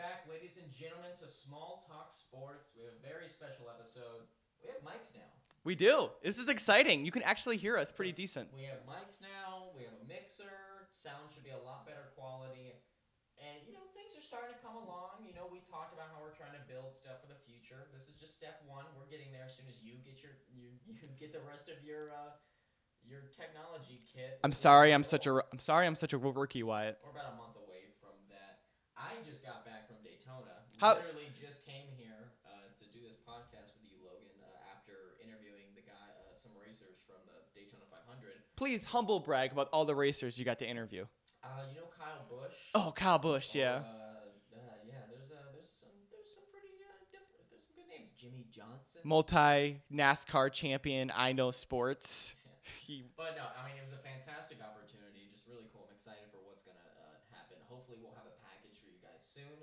back, ladies and gentlemen, to Small Talk Sports. We have a very special episode. We have mics now. We do. This is exciting. You can actually hear us pretty decent. We have mics now. We have a mixer. Sound should be a lot better quality. And, things are starting to come along. We talked about how we're trying to build stuff for the future. This is just step one. We're getting there as soon as you get get the rest of your technology kit. I'm sorry I'm such a rookie, Wyatt. We're about a month away from that. I just got back from Daytona. Literally just came here to do this podcast with you, Logan, after interviewing the guy, some racers from the Daytona 500. Please humble brag about all the racers you got to interview. Kyle Busch. Oh, Kyle Busch, yeah. There's some pretty different. There's some good names. Jimmy Johnson. Multi NASCAR champion. I know sports. But no, I mean, it was a fantastic opportunity. Just really cool. I'm excited for what's gonna happen. Hopefully, we'll have a package for you guys soon.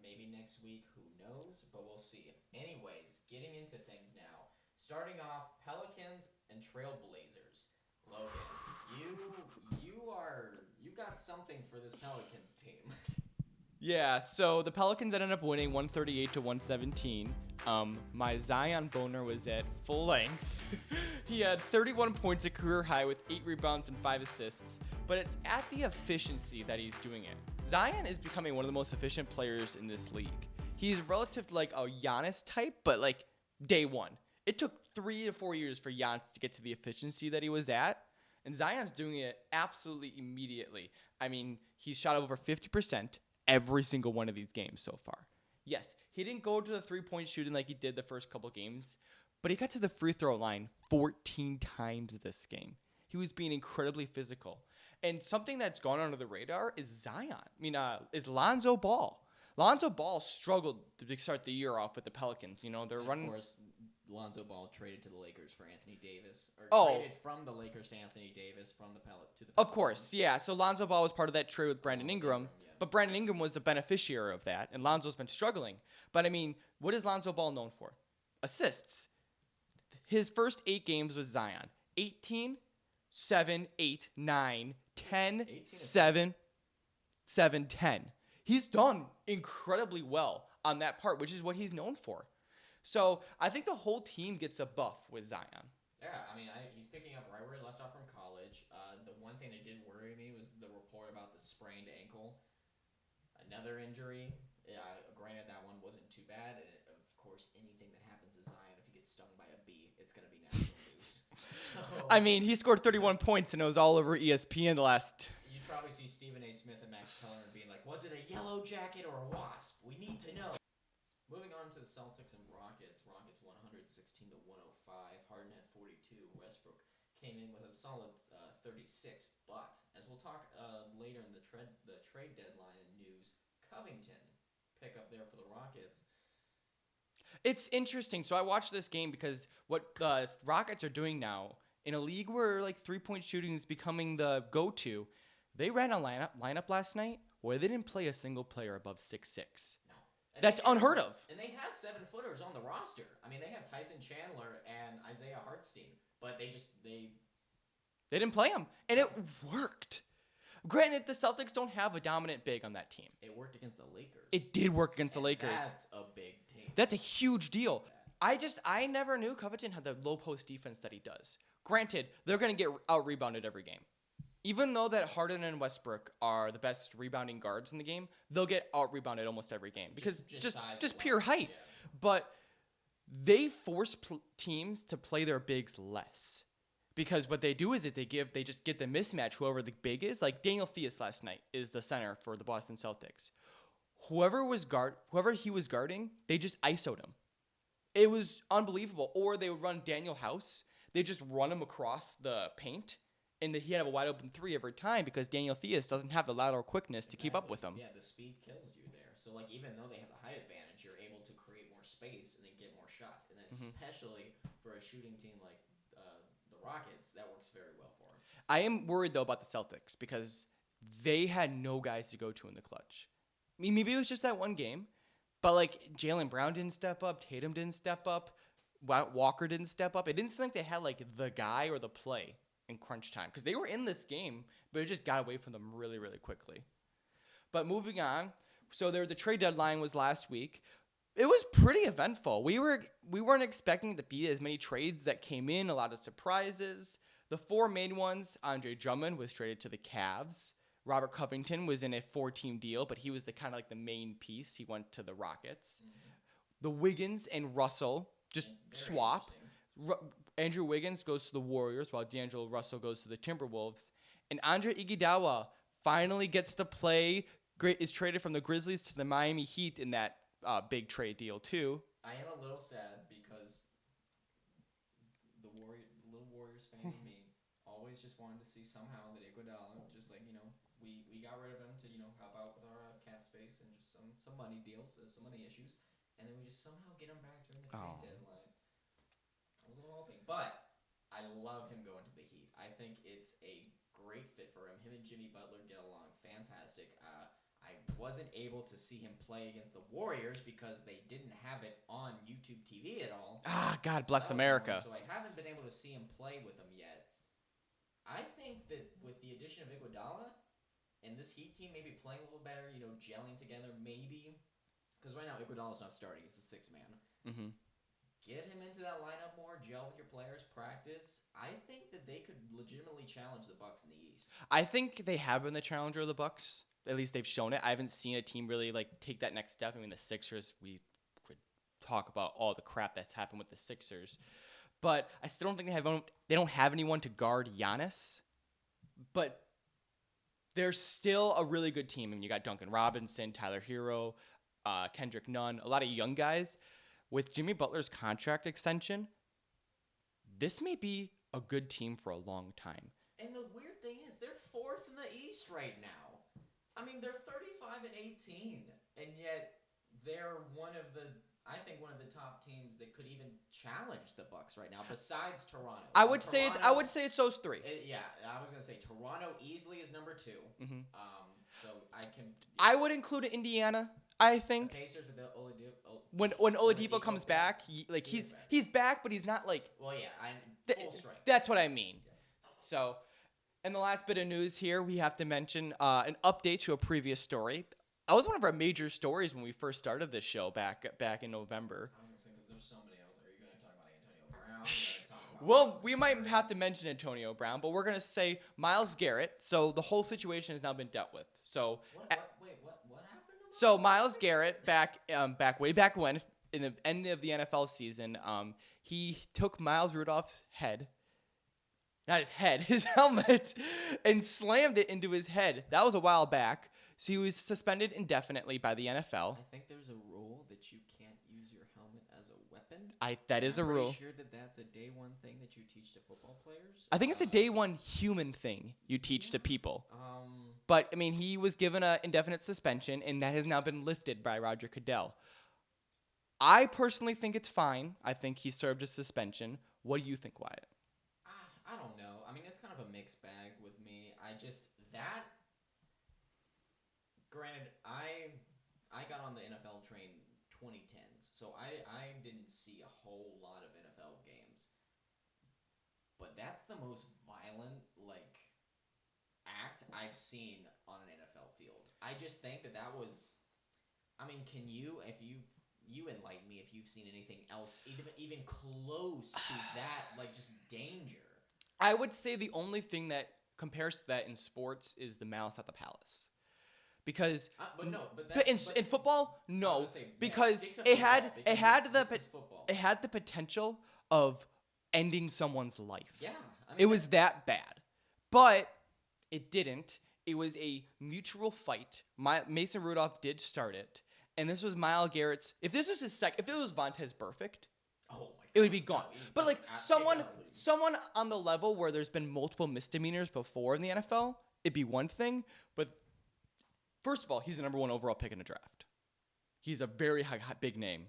Maybe next week. Who knows? But we'll see. Anyways, getting into things now. Starting off, Pelicans and Trailblazers. Logan, you got something for this Pelicans team. Yeah, so the Pelicans ended up winning 138-117. My Zion boner was at full length. He had 31 points, a career high, with 8 rebounds and 5 assists. But it's at the efficiency that he's doing it. Zion is becoming one of the most efficient players in this league. He's relative to like a Giannis type, but like day one. It took 3 to 4 years for Giannis to get to the efficiency that he was at. And Zion's doing it absolutely immediately. I mean, he's shot over 50% every single one of these games so far. Yes, he didn't go to the three-point shooting like he did the first couple games, but he got to the free throw line 14 times this game. He was being incredibly physical. And something that's gone under the radar is Zion. Is Lonzo Ball. Lonzo Ball struggled to start the year off with the Pelicans. They're running. Of course, Lonzo Ball traded to the Lakers for Anthony Davis, traded from the Lakers to Anthony Davis from the Pelicans. Of course, yeah. So Lonzo Ball was part of that trade with Brandon Ingram, but Brandon Ingram was the beneficiary of that, and Lonzo's been struggling. But what is Lonzo Ball known for? Assists. His first 8 games with Zion: 18, 7, 8, 9, 10, 7, 7, 10. He's done incredibly well on that part, which is what he's known for. So I think the whole team gets a buff with Zion. Yeah, he's picking up right where he left off from college. The one thing that did worry me was the report about the sprained ankle. Another injury. Yeah, granted, that one wasn't too bad. And of course, anything that happens to Zion, if he gets stung by a bee, it's going to be national news. So, he scored 31 points, and it was all over ESPN the last... You'd probably see Stephen A. Smith and Max Kellerman being like, was it a yellow jacket or a wasp? We need to know. Moving on to the Celtics and Rockets. Rockets 116-105. Harden had 42. Westbrook came in with a solid 36. But as we'll talk later in the trade deadline news, Covington pick up there for the Rockets. It's interesting. So I watched this game because what the Rockets are doing now in a league where like 3-point shooting is becoming the go-to, they ran a lineup last night where they didn't play a single player above 6'6". That's unheard of. And they have 7-footers on the roster. They have Tyson Chandler and Isaiah Hartenstein, but they didn't play him, and it worked. Granted, the Celtics don't have a dominant big on that team. It worked against the Lakers. It did work against the Lakers. That's a big team. That's a huge deal. I never knew Covington had the low post defense that he does. Granted, they're going to get out-rebounded every game. Even though that Harden and Westbrook are the best rebounding guards in the game, they'll get out-rebounded almost every game because just pure height. Yeah. But they force teams to play their bigs less because what they do is that they just get the mismatch. Whoever the big is, like Daniel Theis last night is the center for the Boston Celtics. Whoever he was guarding, they just ISO'd him. It was unbelievable. Or they would run Daniel House. They just run him across the paint. And he had a wide open 3 every time because Daniel Theis doesn't have the lateral quickness to keep up with him. Yeah, the speed kills you there. So even though they have the height advantage, you're able to create more space and then get more shots. And especially for a shooting team like the Rockets, that works very well for them. I am worried though about the Celtics because they had no guys to go to in the clutch. Maybe it was just that one game, but Jaylen Brown didn't step up, Tatum didn't step up, Walker didn't step up. It didn't seem like they had the guy or the play in crunch time because they were in this game, but it just got away from them really, really quickly. But moving on, So the trade deadline was last week. It was pretty eventful. We weren't expecting to be as many trades that came in, a lot of surprises. The 4 main ones, Andre Drummond was traded to the Cavs. Robert Covington was in a 4-team deal, but he was the kind of like the main piece. He went to the Rockets. Mm-hmm. The Wiggins and Russell just swap. Andrew Wiggins goes to the Warriors while D'Angelo Russell goes to the Timberwolves. And Andre Iguodala finally gets to play. Is traded from the Grizzlies to the Miami Heat in that big trade deal too. I am a little sad because the little Warriors fan of me always just wanted to see somehow that Iguodala, just like, we got rid of him to, help out with our cap space and just some money deals, some money issues, and then we just somehow get him back during the trade deadline. I was a little hoping, but I love him going to the Heat. I think it's a great fit for him. Him and Jimmy Butler get along fantastic. I wasn't able to see him play against the Warriors because they didn't have it on YouTube TV at all. God bless America. So I haven't been able to see him play with them yet. I think that with the addition of Iguodala and this Heat team maybe playing a little better, gelling together maybe. Because right now Iguodala's not starting. He's the 6th man. Mm-hmm. Get him into that lineup more, gel with your players, practice. I think that they could legitimately challenge the Bucks in the East. I think they have been the challenger of the Bucks. At least they've shown it. I haven't seen a team really take that next step. I mean, the Sixers, we could talk about all the crap that's happened with the Sixers. But I still don't think they don't have anyone to guard Giannis. But they're still a really good team. I mean, you got Duncan Robinson, Tyler Hero, Kendrick Nunn, a lot of young guys. With Jimmy Butler's contract extension, this may be a good team for a long time. And the weird thing is, they're 4th in the East right now. I mean, they're 35-18, and yet they're one of the top teams that could even challenge the Bucks right now, besides Toronto. I would say it's those 3. I was gonna say Toronto easily is number 2. Mm-hmm. So I would include Indiana. I think the Pacers with the Oladipo. When Oladipo comes back, he's back, but he's not like. Well, full strength. That's what I mean. Yeah. So. And the last bit of news here, we have to mention an update to a previous story. That was one of our major stories when we first started this show back in November. I was going to say, because there's so many. I was like, are you going to talk about Antonio Brown? Well, we might have to mention Antonio Brown, but we're going to say Myles Garrett. So the whole situation has now been dealt with. So what happened? So Myles Garrett, way back when, in the end of the NFL season, he took Miles Rudolph's head. Not his head, his helmet, and slammed it into his head. That was a while back. So he was suspended indefinitely by the NFL. I think there's a rule that you can't use your helmet as a weapon. That is a rule. I'm pretty sure that's a day one thing that you teach to football players. I think it's a day one human thing you teach to people. But, I mean, he was given an indefinite suspension, and that has now been lifted by Roger Goodell. I personally think it's fine. I think he served a suspension. What do you think, Wyatt? I don't know. I mean, it's kind of a mixed bag with me. Granted, I got on the NFL train 2010s, so I didn't see a whole lot of NFL games. But that's the most violent, act I've seen on an NFL field. I just think that was... I mean, can you, if you enlighten me if you've seen anything else even close to that, just danger? I would say the only thing that compares to that in sports is the Malice at the Palace. Because in football, no, because it had the potential of ending someone's life. Yeah, it was that bad, but it didn't. It was a mutual fight. Mason Rudolph did start it, and this was Myles Garrett's. If this was his if it was Vontaze Burfict, it would be gone. But someone on the level where there's been multiple misdemeanors before in the NFL, it'd be one thing. But first of all, he's the number 1 overall pick in the draft. He's a very big name.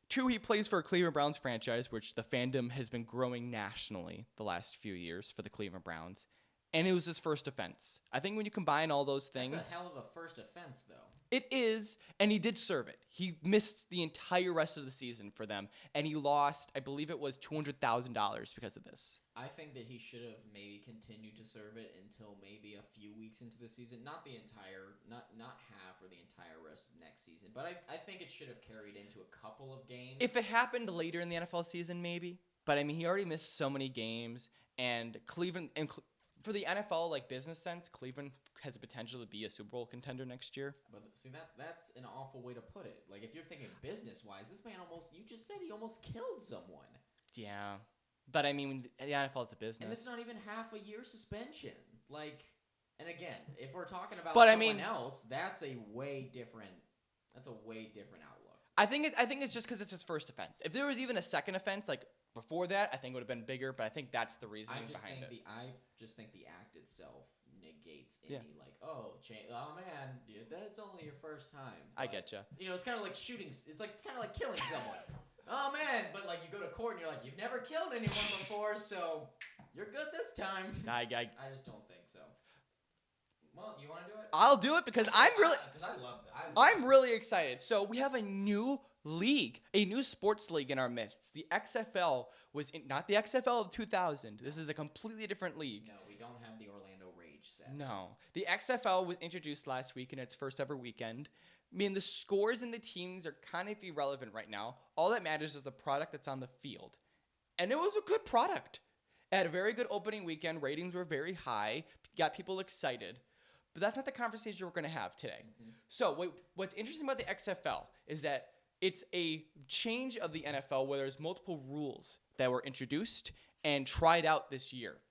2, he plays for a Cleveland Browns franchise, which the fandom has been growing nationally the last few years for the Cleveland Browns. and it was his first offense. I think when you combine all those things, That's a hell of a first offense, though. it is, and he did serve it. He missed the entire rest of the season for them, and he lost, I believe it was $200,000 because of this. I think that he should have maybe continued to serve it until maybe a few weeks into the season. Not the entire, not half or the entire rest of next season. But I think it should have carried into a couple of games. If it happened later in the NFL season, maybe. But, I mean, he already missed so many games, and Cleveland, for the NFL, like, business sense, Cleveland has the potential to be a Super Bowl contender next year. But see, that's an awful way to put it. Like, if you're thinking business-wise, this man you just said he almost killed someone. Yeah. But, I mean, the NFL is a business. And it's not even half a year suspension. Like, and again, if we're talking about else, that's a way different outlook. I think it's just because it's his first offense. If there was even a second offense, like, before that, I think it would have been bigger, but I think that's the reasoning behind it. I just think the act itself negates any, oh man, dude, that's only your first time. But, I getcha. You know, it's kind of like shooting, it's like kind of like killing someone. Oh man, but like you go to court and you're like, you've never killed anyone before, so you're good this time. I just don't think so. Well, you want to do it? I'll do it because I love it. I'm really excited. So we have a new league, a new sports league in our midst. The XFL was not the XFL of 2000. This is a completely different league. No, we don't have the Orlando Rage set. No. The XFL was introduced last week in its first ever weekend. I mean, the scores and the teams are kind of irrelevant right now. All that matters is the product that's on the field. And it was a good product. It had a very good opening weekend. Ratings were very high. Got people excited. But that's not the conversation we're going to have today. Mm-hmm. So what's interesting about the XFL is that it's a change of the NFL where there's multiple rules that were introduced and tried out this year.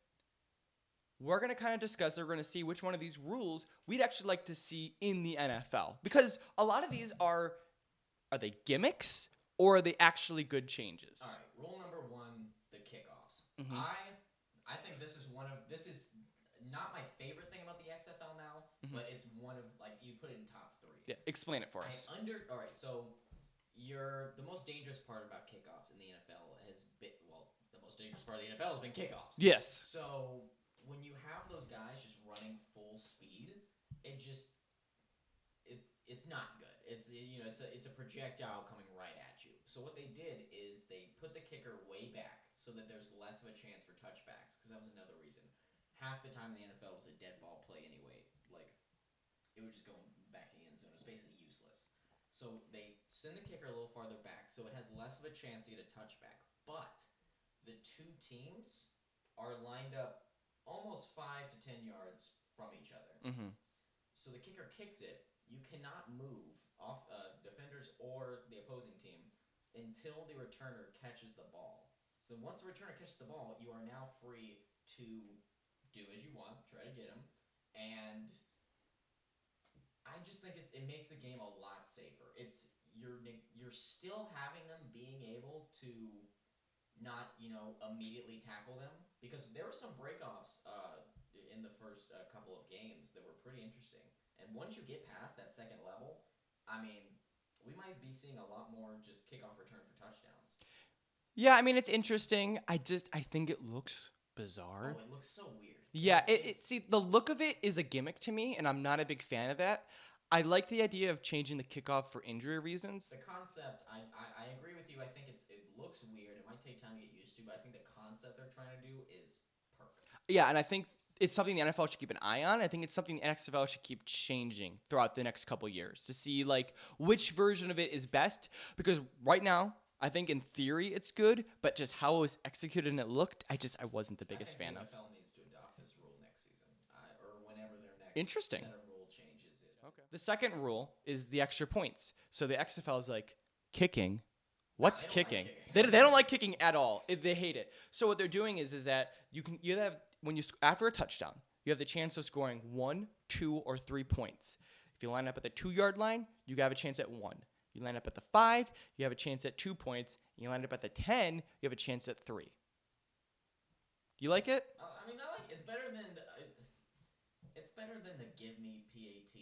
We're going to kind of discuss, we're going to see which one of these rules we'd actually like to see in the NFL. Because a lot of these are they gimmicks or are they actually good changes? All right, rule number 1, the kickoffs. Mm-hmm. I think this is not my favorite thing about the XFL now, mm-hmm. but it's one of, like, you put it in top 3. Yeah, explain it for us. All right, so the most dangerous part about kickoffs in the NFL has been, the most dangerous part of the NFL has been kickoffs. Yes. So when you have those guys just running full speed, it's not good. It's a projectile coming right at you. So what they did is they put the kicker way back so that there's less of a chance for touchbacks, because that was another reason. Half the time in the NFL was a dead ball play anyway. Like, it was just going back in the end zone. It was basically useless. So they send the kicker a little farther back so it has less of a chance to get a touchback. But the two teams are lined up almost 5 to 10 yards from each other. Mm-hmm. So the kicker kicks it. You cannot move off defenders or the opposing team until the returner catches the ball. So once the returner catches the ball, you are now free to do as you want, try to get him, and I just think it makes the game a lot safer. You're still having them being able to not immediately tackle them, because there were some breakoffs in the first couple of games that were pretty interesting. And once you get past that second level, I mean, we might be seeing a lot more just kickoff return for touchdowns. Yeah, I mean, it's interesting. I think it looks bizarre. Oh, it looks so weird. Yeah, see, the look of it is a gimmick to me, and I'm not a big fan of that. I like the idea of changing the kickoff for injury reasons. The concept, I agree with you. I think it looks weird. It might take time to get used to, but I think the concept they're trying to do is perfect. Yeah, and I think it's something the NFL should keep an eye on. I think it's something the XFL should keep changing throughout the next couple years to see, like, which version of it is best. Because right now, I think in theory it's good, but just how it was executed and it looked, I wasn't the biggest fan of. The NFL needs to adopt this rule next season, or whenever their next set of rule changes is. Okay. The second rule is the extra points. So the XFL is like, kicking. What's kicking? They don't like kicking at all. They hate it. So what they're doing is that you have after a touchdown, you have the chance of scoring 1, 2, or 3 points. If you line up at the 2-yard line, you have a chance at 1. You line up at the 5, you have a chance at 2 points. You line up at the 10, you have a chance at 3. You like it? I mean, I like it. It's better than the give me PAT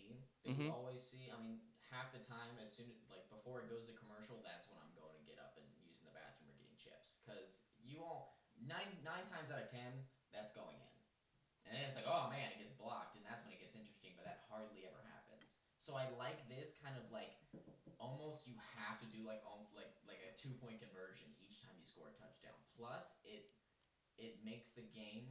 that you always see. I mean, half the time, as soon as, like, before it goes to commercial, that's when I'm going to get up and using the bathroom or getting chips, because nine times out of 10, that's going in, And then it's like, oh man, it gets blocked, and that's when it gets interesting, but that hardly ever happens. So I like this kind of like, almost you have to do like a 2-point conversion each time you score a touchdown. Plus, it makes the game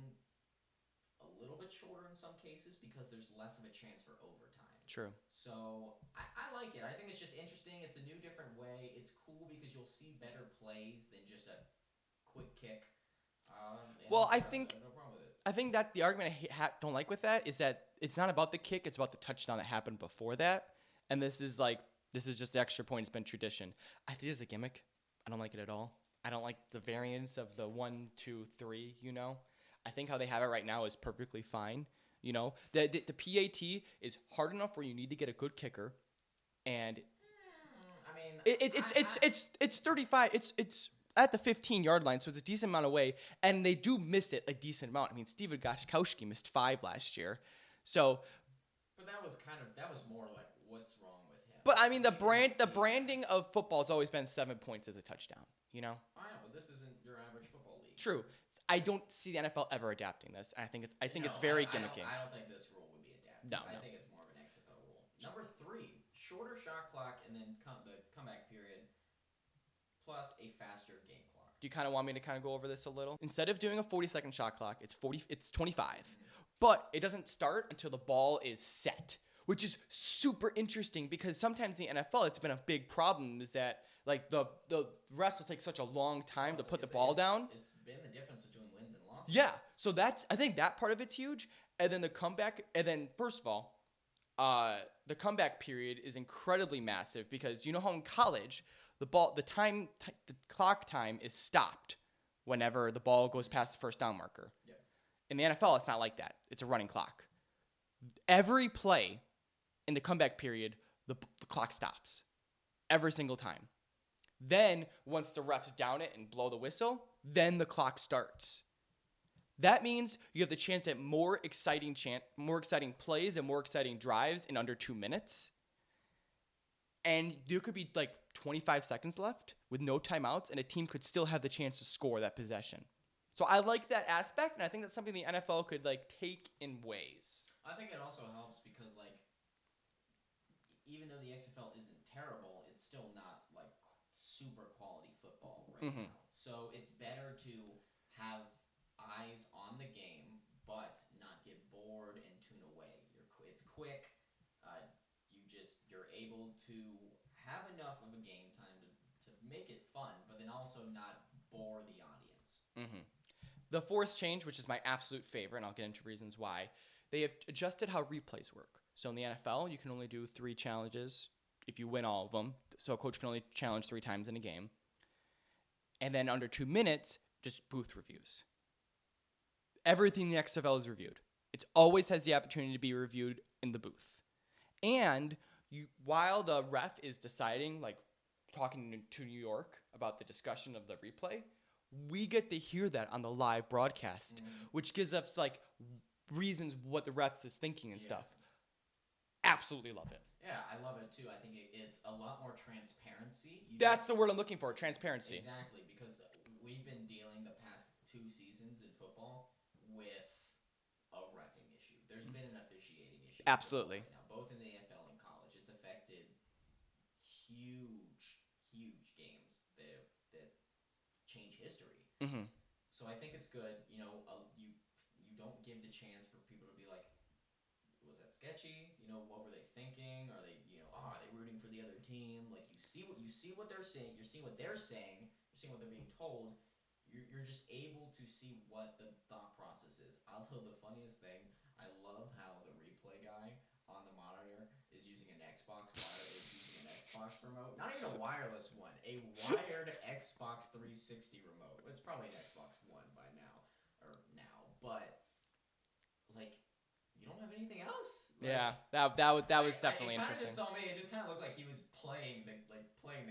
a little bit shorter in some cases because there's less of a chance for overtime. True. So I like it. I think it's just interesting. It's a new, different way. It's cool because you'll see better plays than just a quick kick. Well, I no problem with it. I think that the argument I don't like with that is that it's not about the kick; it's about the touchdown that happened before that. And this is just the extra point. It's been tradition. I think it's a gimmick. I don't like it at all. I don't like the variance of the 1, 2, 3. You know, I think how they have it right now is perfectly fine. You know, the PAT is hard enough where you need to get a good kicker, and I mean, it's 35. It's at the 15-yard line, so it's a decent amount away, and they do miss it a decent amount. I mean, Steven Gostkowski missed 5 last year, so. But that was more like what's wrong with him. But I mean, the branding of football has always been 7 points as a touchdown. You know. I know, but this isn't your average football league. True. I don't see the NFL ever adapting this. I think it's very gimmicky. I don't think this rule would be adapted. No. I think it's more of an XFL rule. Number 3, shorter shot clock and then the comeback period, plus a faster game clock. Do you kind of want me to kind of go over this a little? Instead of doing a 40-second shot clock, it's 25. But it doesn't start until the ball is set, which is super interesting because sometimes in the NFL it's been a big problem is that like the refs will take such a long time to put the ball down. It's been the difference between wins and losses. Yeah. So I think that part of it's huge. And then the comeback, and then first of all, the comeback period is incredibly massive because you know how in college the clock time is stopped whenever the ball goes past the first down marker. Yeah. In the NFL, it's not like that. It's a running clock. Every play in the comeback period, the clock stops. Every single time. Then, once the refs down it and blow the whistle, then the clock starts. That means you have the chance at more exciting plays and more exciting drives in under 2 minutes. And there could be like 25 seconds left with no timeouts, and a team could still have the chance to score that possession. So I like that aspect, and I think that's something the NFL could like take in ways. I think it also helps because like even though the XFL isn't terrible, it's still not like super quality football right now. So it's better to have eyes on the game, but not get bored and tune away. It's quick. You're able to have enough of a game time to make it fun, but then also not bore the audience. The fourth change, which is my absolute favorite, and I'll get into reasons why, they have adjusted how replays work. So in the NFL, you can only do 3 challenges if you win all of them. So a coach can only challenge 3 times in a game. And then under 2 minutes, just booth reviews. Everything in the XFL is reviewed. It always has the opportunity to be reviewed in the booth. And while the ref is deciding, like talking to New York about the discussion of the replay, we get to hear that on the live broadcast, which gives us like reasons what the refs is thinking and stuff. Absolutely love it. Yeah, I love it too. I think it's a lot more transparency. That's the word I'm looking for, transparency. Exactly, because we've been dealing the past 2 seasons in football with a reffing issue. There's been an officiating issue. Absolutely. Right now, both in the NFL and college. It's affected huge games that change history. So I think it's good. You know, you don't give the chance for people to be like, was that sketchy? You know, what were they thinking? Are they, are they rooting for the other team? Like you see what they're saying. You're seeing what they're saying. You're seeing what they're being told. You're just able to see what the thought process is. Although the funniest thing, I love how the replay guy on the monitor is using an Xbox remote. Not even a wireless one, a wired Xbox 360 remote. It's probably an Xbox One by now, but like you don't have anything else. Like, yeah, that was definitely interesting. It just kind of looked like he was playing the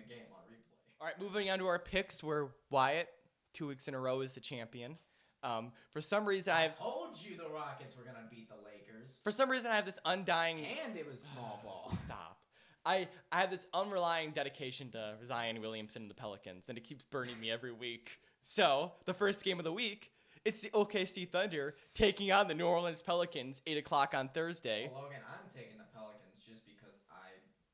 game on replay. All right, moving on to our picks, where Wyatt 2 weeks in a row is the champion. For some reason, I told you the Rockets were gonna beat the Lakers. For some reason, I have this undying. And it was small ball. Stop. I have this unrelying dedication to Zion Williamson and the Pelicans, and it keeps burning me every week. So the first game of the week It's the OKC Thunder taking on the New Orleans Pelicans, 8 o'clock on Thursday. Well, Logan, I'm taking the Pelicans just because I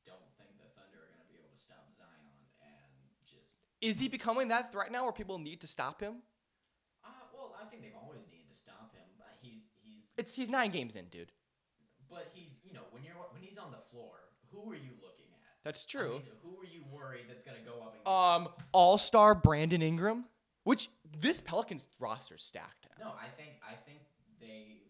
don't think the Thunder are going to be able to stop Zion and just... Is he becoming that threat now where people need to stop him? Well, I think they've always needed to stop him. He's 9 games in, dude. But he's, when he's on the floor, who are you looking at? That's true. I mean, who are you worried that's going to go up and All-Star Brandon Ingram, which this Pelicans roster's stacked now. No, I think they,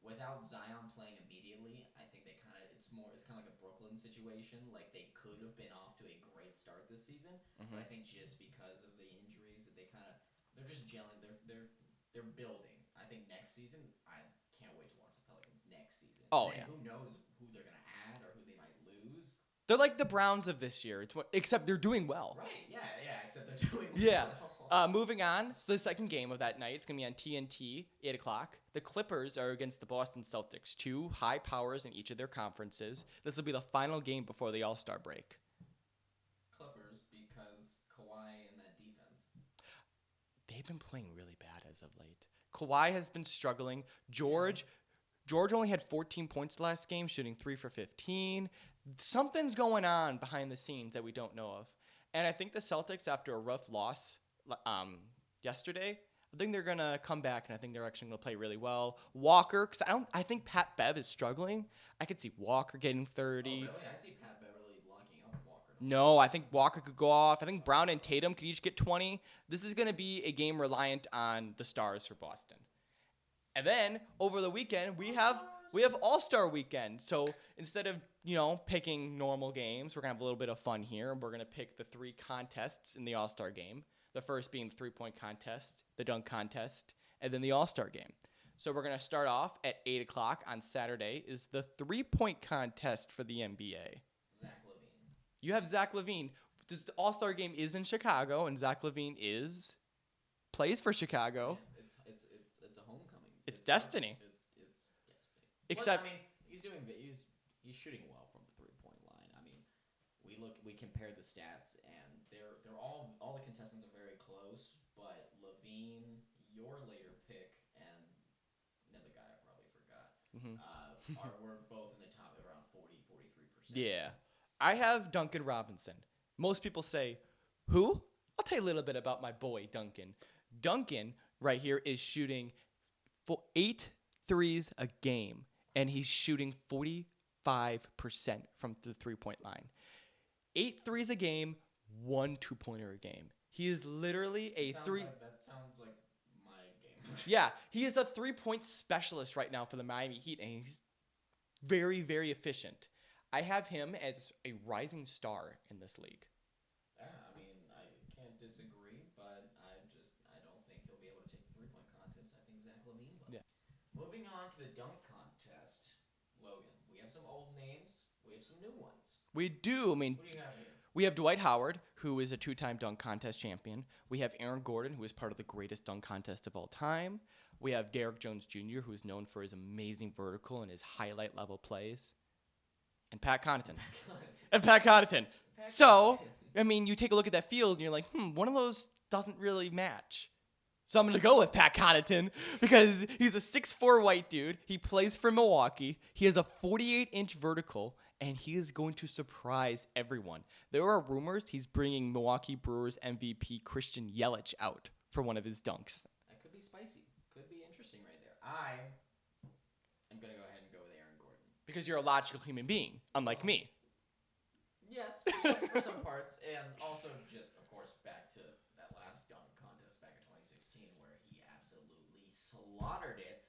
without Zion playing immediately, I think they it's kind of like a Brooklyn situation. Like they could have been off to a great start this season, but I think just because of the injuries that they're just gelling. They're building. I think next season, I can't wait to watch the Pelicans next season. Oh, and yeah. Who knows who they're gonna add or who they might lose. They're like the Browns of this year. Except they're doing well. Right? Yeah. Except they're doing Yeah. well. Moving on. So the second game of that night, it's gonna be on TNT, 8 o'clock. The Clippers are against the Boston Celtics, 2 high powers in each of their conferences. This will be the final game before the All-Star break. Clippers, because Kawhi and that defense. They've been playing really bad as of late. Kawhi has been struggling. George only had 14 points last game, shooting 3 for 15. Something's going on behind the scenes that we don't know of. And I think the Celtics, after a rough loss yesterday, I think they're going to come back, and I think they're actually going to play really well. Walker, because I think Pat Bev is struggling. I could see Walker getting 30. Oh, really? I see Pat Beverly locking up Walker. No, I think Walker could go off. I think Brown and Tatum could each get 20. This is going to be a game reliant on the stars for Boston. And then over the weekend, we have All-Star Weekend. So instead of, picking normal games, we're going to have a little bit of fun here. We're going to pick the 3 contests in the All-Star game. The first being the 3-point contest, the dunk contest, and then the All-Star game. So we're going to start off at 8 o'clock on Saturday is the 3-point contest for the NBA. Zach LaVine. You have Zach LaVine. The All-Star game is in Chicago, and Zach LaVine plays for Chicago. Yeah, it's a homecoming. It's destiny. It's destiny. Except, Plus, he's shooting well from the 3-point line. I mean, we compare the stats, and they're all the contestants are very close. But LaVine, your later pick, and another guy I probably forgot, we're both in the top around 43%. Yeah, I have Duncan Robinson. Most people say, who? I'll tell you a little bit about my boy Duncan. Duncan right here is shooting 8 threes a game, and he's shooting 45% from the 3-point line. 8 threes a game, 1 2-pointer a game. He is literally That sounds like my game. Yeah, he is a 3-point specialist right now for the Miami Heat, and he's very, very efficient. I have him as a rising star in this league. Yeah, I mean, I can't disagree, but I don't think he'll be able to take the 3-point contest. I think Zach LaVine will. Yeah. Moving on to the dunk contest, Logan. We have some old names. We have some new ones. We do. I mean, Who do you have here? we have Dwight Howard, who is a 2-time dunk contest champion. We have Aaron Gordon, who is part of the greatest dunk contest of all time. We have Derrick Jones Jr., who is known for his amazing vertical and his highlight level plays. And Pat Connaughton. So, I mean, you take a look at that field and you're like, one of those doesn't really match. So I'm going to go with Pat Connaughton because he's a 6'4" white dude. He plays for Milwaukee. He has a 48-inch vertical, and he is going to surprise everyone. There are rumors he's bringing Milwaukee Brewers MVP Christian Yelich out for one of his dunks. That could be spicy. Could be interesting right there. I am going to go ahead and go with Aaron Gordon. Because you're a logical human being, unlike me. Yes, for some parts. And also just, of course, back to that last dunk contest back in 2016 where he absolutely slaughtered it.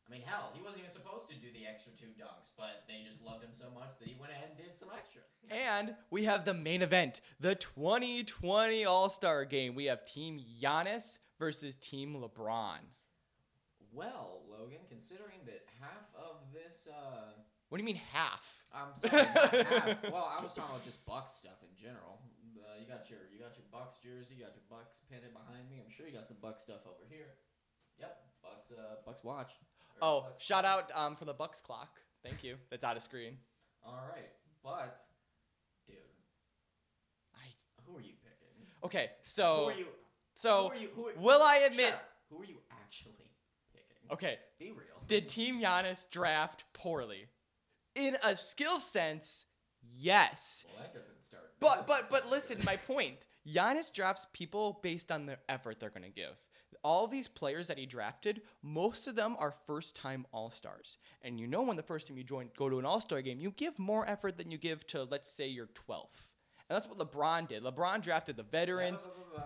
I mean, hell, he wasn't even supposed to do the extra 2 dunks, but they just loved him so much that he went ahead and did some extras. And we have the main event, the 2020 All-Star Game. We have Team Giannis versus Team LeBron. Well, Logan, considering that half of this... What do you mean half? I'm sorry, not half. Well, I was talking about just Bucks stuff in general. You got your Bucks jersey, you got your Bucks pennant behind me. I'm sure you got some Bucks stuff over here. Yep, Bucks watch. Bucks shout out for the Bucks clock. Thank you. That's out of screen. All right, but dude, who are you picking? Okay, so Who are you? So Who are you? will I admit? Who are you actually picking? Okay. Be real. Did Team Giannis draft poorly? In a skill sense, yes. Well, that doesn't start. But listen, my point. Giannis drafts people based on the effort they're going to give. All these players that he drafted, most of them are first-time All-Stars. And you know when the first time you go to an All-Star game, you give more effort than you give to, let's say, your 12th. And that's what LeBron did. LeBron drafted the veterans. No,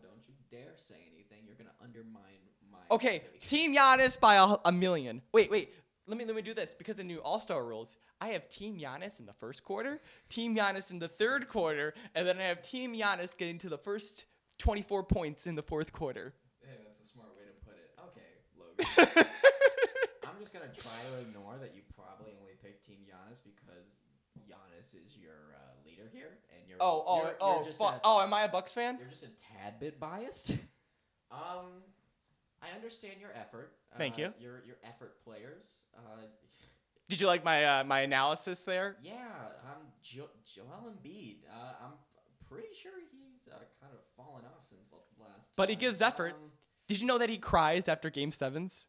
don't you dare say anything. You're going to undermine my... Okay, Team Giannis by a million. Wait. Let me do this because of the new All-Star rules. I have Team Giannis in the first quarter, Team Giannis in the third quarter, and then I have Team Giannis getting to the first 24 points in the fourth quarter. Hey, that's a smart way to put it. Okay, Logan. I'm just going to try to ignore that you probably only picked Team Giannis because Giannis is your leader here. And you're am I a Bucks fan? You're just a tad bit biased. I understand your effort. Thank you. Your effort players. Did you like my analysis there? Yeah, Joel Embiid. I'm pretty sure he's kind of fallen off since the last. But he gives effort. Did you know that he cries after Game 7s?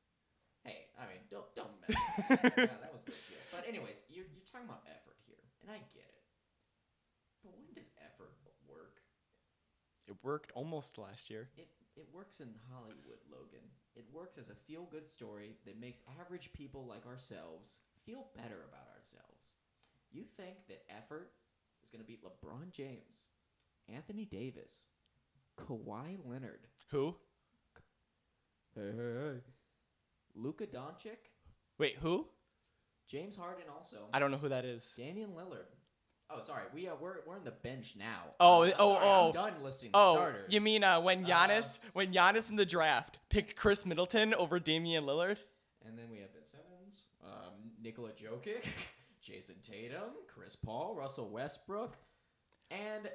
Hey, I mean, don't mess with me. Yeah, that was legit. But anyways, you're talking about effort here, and I get it. But when does effort work? It worked almost last year. It works in Hollywood, Logan. It works as a feel-good story that makes average people like ourselves feel better about ourselves. You think that effort is going to beat LeBron James, Anthony Davis, Kawhi Leonard. Who? Hey. Luka Doncic. Wait, who? James Harden also. I don't know who that is. Damian Lillard. Oh, sorry. We're on the bench now. I'm done listing the starters. You mean when Giannis in the draft picked Chris Middleton over Damian Lillard? And then we have Ben Simmons, Nikola Jokic, Jason Tatum, Chris Paul, Russell Westbrook, and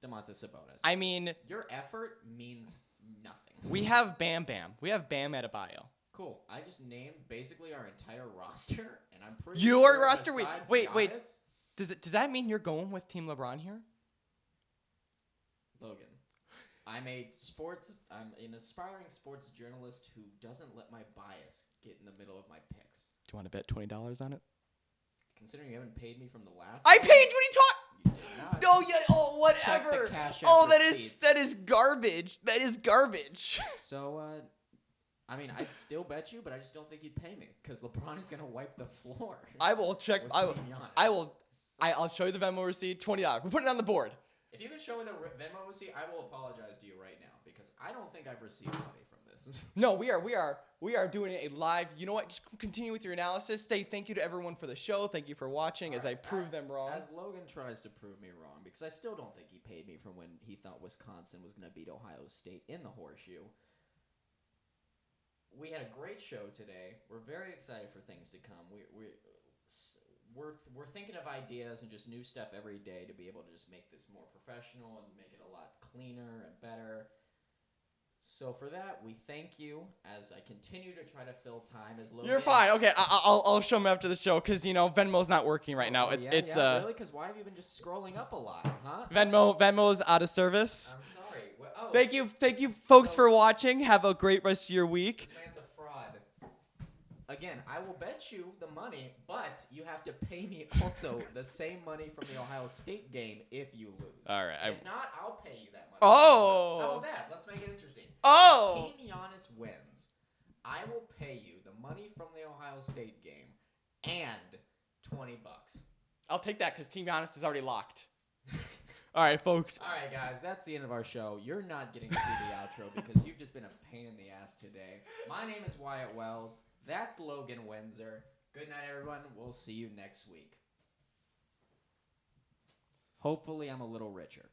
Domantas Sabonis. I mean, your effort means nothing. We have Bam Bam. We have Bam Adebayo. Cool. I just named basically our entire roster, and I'm pretty your sure roster. Wait. Giannis, Does that mean you're going with Team LeBron here? Logan, I'm an aspiring sports journalist who doesn't let my bias get in the middle of my picks. Do you want to bet $20 on it? Considering you haven't paid me from the last I paid. What are you talking? You did not. No, yeah. Oh, whatever. Check the cash that is garbage. That is garbage. So, I mean, I'd still bet you, but I just don't think you'd pay me because LeBron is gonna wipe the floor. I will check. I'll show you the Venmo receipt. $20. We're putting it on the board. If you can show me the Venmo receipt, I will apologize to you right now because I don't think I've received money from this. No, we are doing a live. You know what? Just continue with your analysis. Say thank you to everyone for the show. Thank you for watching as I prove them wrong. As Logan tries to prove me wrong because I still don't think he paid me from when he thought Wisconsin was going to beat Ohio State in the horseshoe. We had a great show today. We're very excited for things to come. We're thinking of ideas and just new stuff every day to be able to just make this more professional and make it a lot cleaner and better. So for that, we thank you as I continue to try to fill time as Logan. You're fine. Okay, I'll show him after the show because Venmo's not working right now. Really? Because why have you been just scrolling up a lot, huh? Venmo's out of service. I'm sorry. Thank you, folks, for watching. Have a great rest of your week. This man's a fraud. Again, I will bet you the money, but you have to pay me also the same money from the Ohio State game if you lose. All right. If not, I'll pay you that money. Oh. How about that? Let's make it interesting. Oh. If Team Giannis wins, I will pay you the money from the Ohio State game and $20. I'll take that because Team Giannis is already locked. All right, folks. All right, guys, that's the end of our show. You're not getting to do the outro because you've just been a pain in the ass today. My name is Wyatt Wells. That's Logan Windsor. Good night, everyone. We'll see you next week. Hopefully, I'm a little richer.